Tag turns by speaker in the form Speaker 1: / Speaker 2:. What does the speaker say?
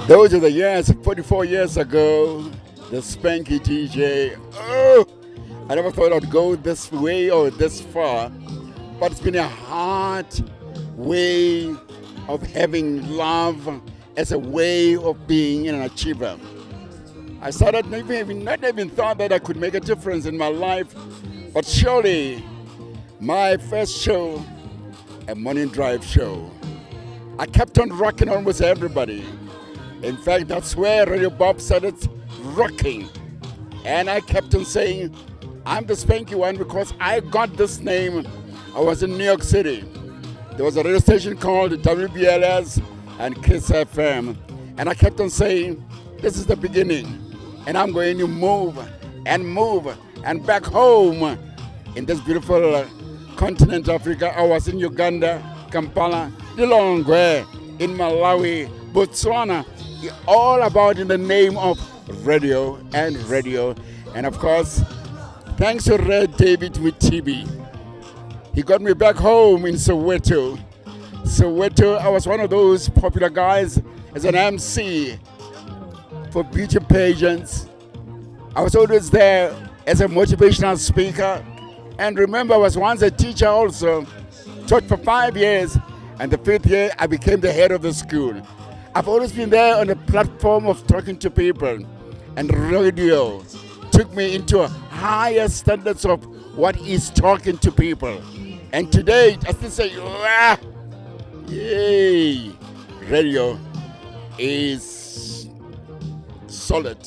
Speaker 1: Those are the years, 44 years ago, the Spanky DJ. Oh, I never thought I'd go this way or this far, but it's been a hard way of having love as a way of being an achiever. I started not even thought that I could make a difference in my life, but surely my first show, a morning drive show, I kept on rocking on with everybody. In fact, that's where Radio Bob started rocking. And I kept on saying, I'm the Spanky one because I got this name. I was in New York City. There was a radio station called WBLS and Kiss FM. And I kept on saying, this is the beginning. And I'm going to move and back home in this beautiful continent, Africa. I was in Uganda, Kampala, Lilongwe, in Malawi, Botswana, all about in the name of radio. And of course, thanks to Red David with TB. He got me back home in Soweto. I was one of those popular guys as an MC for beauty pageants. I was always there as a motivational speaker. And remember, I was once a teacher also. Taught for 5 years. And the 5th year, I became the head of the school. I've always been there on the platform of talking to people. And radio took me into higher standards of what is talking to people. And today, I still say, yay! Radio is solid.